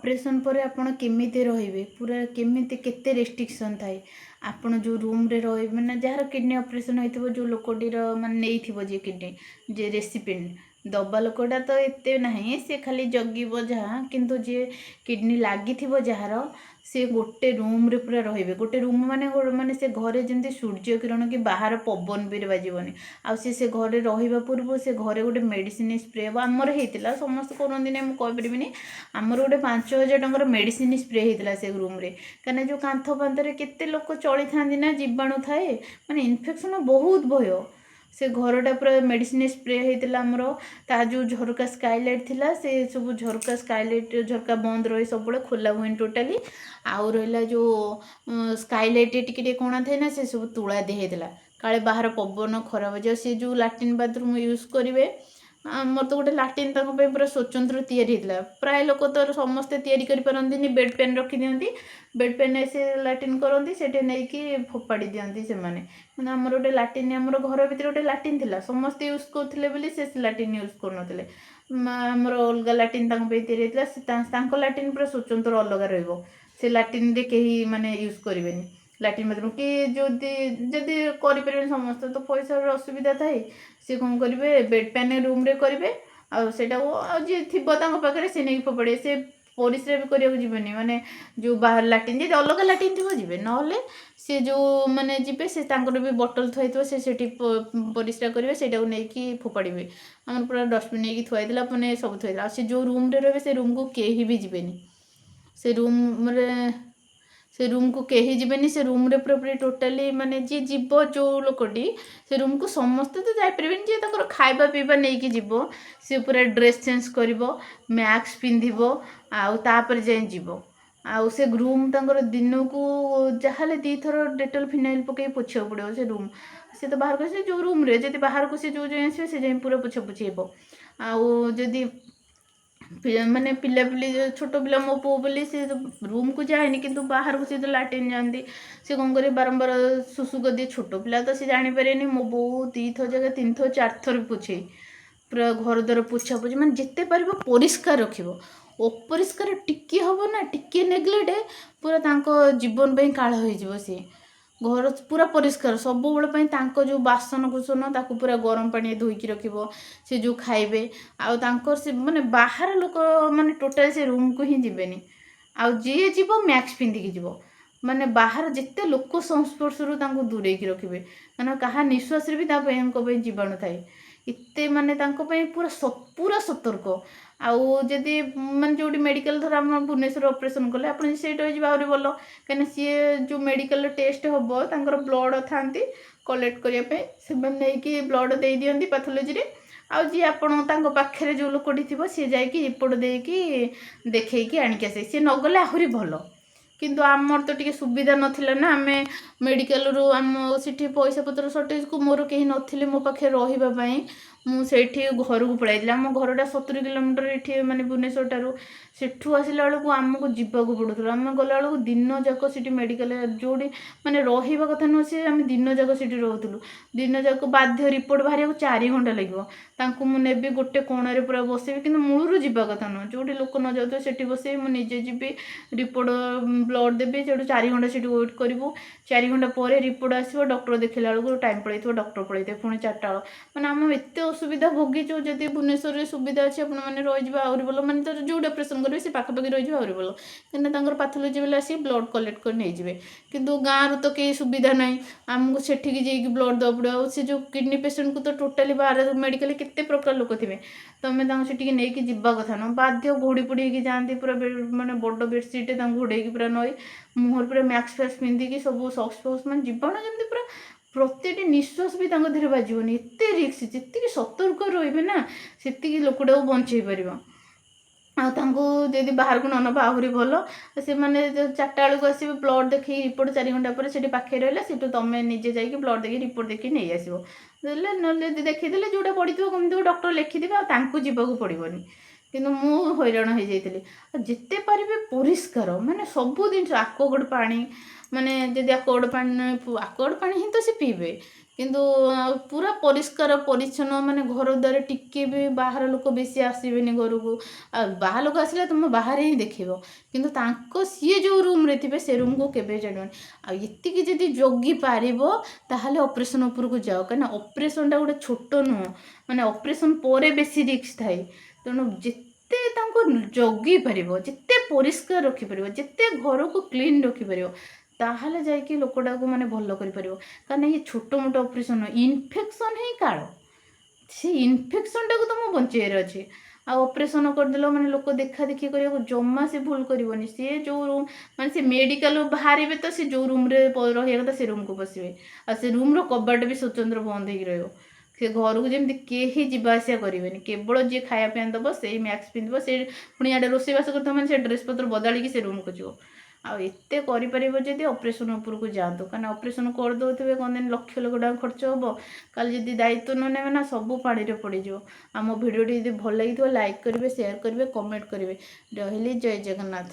Operation पर आपण केमिति रहिबे पूरा केमिति केते रेस्ट्रिक्शन थाए आपण जो रूम रे रही मैंने जार किडनी ऑपरेशन होइथिबो जो लोकटीर माने नेइथिबो जे किडनी जे रेसिपिएंट दबा लोकटा तो एते नहीं से खाली जगिबो जहाँ किंतु जे किडनी लागिथिबो जार से गोटे रूम रे पूरा रहिबे गोटे रूम माने माने से घरे जेंति सूर्य किरण कि बाहर पवन भी बाजिबनी आ से घरे रहिबा पूर्व से घरे गोटे मेडिसिन स्प्रे आमर होता समस्त करती मुझे कहीपरिनी आमर गोटे 5,000 टंकार मेडिसिन स्प्रे होता से रूम रे कहीं जो कांथ फांथरे केते लोक चली था ना जीवाणु थाए माने इन्फेक्शन बहुत भय से घरटा पूरा मेडिसिन स्प्रे होता आमर ता जो झरका स्काईलाइट थिला से सब झरका स्काईलाइट झरका बंद रही सब खोला हुए टोटाली आउ रहा जो स्काईलाइट टिके कणा थाए ना से सब तुला दिहला काले बाहर पवन खराब हो सी जो लाट्रिन बाथरूम यूज करेंगे मोर तो गोटे लाट्रिन पूरा स्वतंत्र तैयारी होता प्राय लोक तो समस्ते तैयारी करपारती बेड पेन रखी दिखती बेड पेन से लाट्रिन करती से नहीं फोपाड़ी दिखती से मैंने आमर गोटे लाट्रिन आमर घर भर गोटे लाट्रिन थी समस्ते यूज करते से लाट्रिन यूज करें आमर अलग लाट्रिन तैयारी होता लाट्रिन पूरा स्वतंत्र अलग से लाट्रिन रे कहीं माने यूज करेंगे लाट्रिन बाथरूम कि जदि करें समस्त तो पैसा असुविधा थाए सी कौन करेंगे बेड पैन रूम रे करेंगे आटा जी थी पाखे से नहीं फोपाड़े से परिश्रा भी करने जीवन माने जो बाहर लाट्रिन जी अलग लाट्रिन थी जी ना सी जो मैंने जी से भी बटल थोड़ी से परिश्रा करेंगे से नहीं फोपाड़े आम पूरा डस्टबिन नहीं थोड़ा मैंने सब थोड़ा से जो रूम रे रहे से रूम को कहीं भी जीवेनि से रूम रे से रूम को कहीं जीवेनि से रूम रे पूरा टोटाली माने जी जीव जो लोकटी से रूम को समस्ते तो जापर जी खाଇବା पीवा नहीं कि जीव सी पूरा ड्रेस चेंज कर मैक्स पिंधिबो आउ तापर जाए जीव आउ से रूम तंकर दिन को जहाँ 2 थर डेटल फिनाइल पकई पोछा पड़ो से रूम से तो बाहर को जो रूम रे जब बाहर को से जो जाए आसो से जाए पूरा पोछा पोछी हे आउ जदि माने पिला पिली छोट पिला मो पु बोली से रूम को जाए कि बाहर को सी तो लाट्रिन जाती सी कौन करे बारंबार सुसु कर दिए छोट पिला तो सी जापे मो बो 2 थर जगह 3 थर 4 थर पोछे पूरा घर द्वार पोछा पोछी मैंने जिते पार परिष्कार रखिबो अपरिष्कार टिके हम ना टिके नेग्लेक्ट पूरा तांको जीवन पे काल हो सी घर पूरा परिष्कार सब बेले जो बासन कुसन ताकू पूरा गरम पानी धोईकी रखिबो से जो खाइबे आउ से माने बाहर लोक माने टोटाल से रूम को ही जीवेनि आउ जी जीव मैक्स पिंधिकी जीव माने बाहर जिते लोक संस्पर्श दूरे की रखिबे माने कहा निश्वास भी जीवाणु थाए इते माने पूरा सतर्क आउ जदि माने जो मेडिकल धर आम भुवनेश्वर ऑपरेशन कले आप से आहरी भल कहीं सी जो मेडिकल टेस्ट हम तर ब्लड था कलेक्ट करने से नहीं ब्लड दे दिखती पैथोलॉजी रे आउ जी आपण पाखे जो लोकटी थी सी जा रिपोर्ट देकी देखी आणिक आसे सी नगले आहरी भल किंतु आमर तो टिके सुविधा नथिला ना आम मेडिकल रू आम सिटी पैसा पत्र सर्टेज को मोर कहीं नथिले मो पाखे रहिबा पई मुझे घर को पलैली आम घरटा 70 किलोमीटर ये माने भुवनेश्वर ठारू सेठू आसला बेलू आमको जीवाक पड़ूला आम गला बेलू दिन जाक सी मेडिकल जोड़ी माने रहिबा कथा नुह से आम दिन जाक सी रोलु दिन जाक बाध्य रिपोर्ट बाहर 4 घंटा लगे मुझे गोटे कोण पूरा बसैबी कि मूलर जीवा कथा नुह जो लोक न जाऊ से बसैबी मुझे जी रिपोर्ट ब्लड देवी से 4 घंटा से वेट करूँ 4 घंटा पर रिपोर्ट आसो डॉक्टर देखला बेलू टाइम पड़े डॉक्टर पड़े पुणी 4टा बेल मैंने आम एत असुविधा भोगीचु जदि भुवनेश्वर में सुविधा अच्छे आपने रही आहरी भल मैंने तो जो ऑपरेशन करेंगे से पाखापाखि रही आहरी भल कहीं पैथोलॉजी वाले आसी ब्लड कलेक्ट कर नहीं जाए किंतु गाँव तो कहीं सुविधा ना आमको सेठिकी जाइए ब्लड देवा पड़ो से जो किडनी पेसेंट को तो टोटाली बाहर मेडिकल केते प्रकार लोक थे तुम से नहीं जावा कथा न बाध्य घोड़ी पोड़ी जाती पूरा माने बड़ बेडसीट घोड़े पूरा नई मुहर पूरा मैक्स फैक्स पिंधिकी सब सक्स फक्स मैंने जीवाणु जमी पूरा प्रत्येक निश्वास भी धीरे बाजबनी एत रिक्स जी सतर्क रे ना से लोकटा बचे पार आदि बाहर को न नवा आहरी भल से मैंने 4टा बेलू आसवे ब्लड देखिए रिपोर्ट 4 घंटा पर से पाखे रहा से तुम निजे जा ब्लड देखिए रिपोर्ट देखिए नहीं आसो ना देखीदे जोटा पड़ी कमी डॉक्टर लिखिदेवे जीवाक पड़ोनी किंतु मु हैरान हो जाती जिते पारे परिष्कार माने सबू जिन आक्वागार्ड पानी माने जदि आक्वागार्ड पानी ही तो से पीबे କିନ୍ତୁ ପୁରା ପରିଷ୍କାର ପରିଚ୍ଛନ୍ନ ମାନେ ଘର ଦ୍ୱାର ଟିକେ ବି ବାହାର ଲୋକ ବେଶୀ ଆସିବେନି ଘରକୁ। ଆଉ ବାହାର ଲୋକ ଆସିଲେ ତୁମ ବାହାରେ ହିଁ ଦେଖିବ, କିନ୍ତୁ ସିଏ ଯେଉଁ ରୁମ୍ରେ ଥିବେ ସେ ରୁମ୍କୁ କେବେ ଛାଡ଼ିବନି। ଆଉ ଏତିକି ଯଦି ଜଗି ପାରିବ ତାହେଲେ ଅପରେସନ୍ ଉପରକୁ ଯାଅ, କାହିଁକିନା ଅପରେସନ୍ଟା ଗୋଟେ ଛୋଟ ନୁହଁ, ମାନେ ଅପରେସନ୍ ପରେ ବେଶୀ ରିସ୍କ ଥାଏ। ତେଣୁ ଯେତେ ତାଙ୍କୁ ଜଗି ପାରିବ, ଯେତେ ପରିଷ୍କାର ରଖିପାରିବ, ଯେତେ ଘରକୁ କ୍ଲିନ୍ ରଖିପାରିବ, ତାହେଲେ ଯାଇକି ଲୋକଟାକୁ ମାନେ ଭଲ କରିପାରିବ। କାରଣ ଇଏ ଛୋଟ ମୋଟ ଅପରେସନ୍ ନୁହଁ, ଇନଫେକ୍ସନ୍ ହିଁ କାଳ। ସେ ଇନଫେକ୍ସନ୍ଟାକୁ ତୁମକୁ ବଞ୍ଚେଇବାର ଅଛି। ଆଉ ଅପରେସନ୍ କରିଦେଲ ମାନେ ଲୋକ ଦେଖା ଦେଖି କରିବାକୁ ଜମା ସେ ଭୁଲ କରିବନି। ସିଏ ଯେଉଁ ରୁମ୍ ମାନେ ସେ ମେଡ଼ିକାଲରୁ ବାହାରିବେ ତ ସେ ଯେଉଁ ରୁମ୍ରେ ରହିବା କଥା ସେ ରୁମ୍କୁ ପଶିବେ। ଆଉ ସେ ରୁମ୍ର କବାଟ ବି ସ୍ୱତନ୍ତ୍ର ବନ୍ଦ ହେଇକି ରହିବ। ସେ ଘରକୁ ଯେମିତି କେହି ଯିବା ଆସିବା କରିବେନି, କେବଳ ଯିଏ ଖାଇବା ପାଇଁ ଦେବ ସେଇ ମାସ୍କ ପିନ୍ଧିବ, ସେ ପୁଣି ଇଆଡ଼େ ରୋଷେଇବାସ କରୁଥିବ ମାନେ ସେ ଡ୍ରେସ୍ ପତ୍ର ବଦଳିକି ସେ ରୁମ୍କୁ ଯିବ। ଆଉ ଏତେ କରିପାରିବ ଯଦି ଅପରେସନ୍ ଉପରକୁ ଯାଆନ୍ତୁ, କାରଣ ଅପରେସନ୍ କରିଦେଉଥିବେ କ'ଣ ଦିନ ଲକ୍ଷ ଲକ୍ଷ ଟଙ୍କା ଖର୍ଚ୍ଚ ହେବ, କାଲି ଯଦି ଦାୟିତ୍ୱ ନ ନେବେ ନା ସବୁ ପାଣିରେ ପଡ଼ିଯିବ। ଆମ ଭିଡ଼ିଓଟି ଯଦି ଭଲ ଲାଗିଥିବ ଲାଇକ୍ କରିବେ, ସେୟାର କରିବେ, କମେଣ୍ଟ କରିବେ। ରହିଲି, ଜୟ ଜଗନ୍ନାଥ।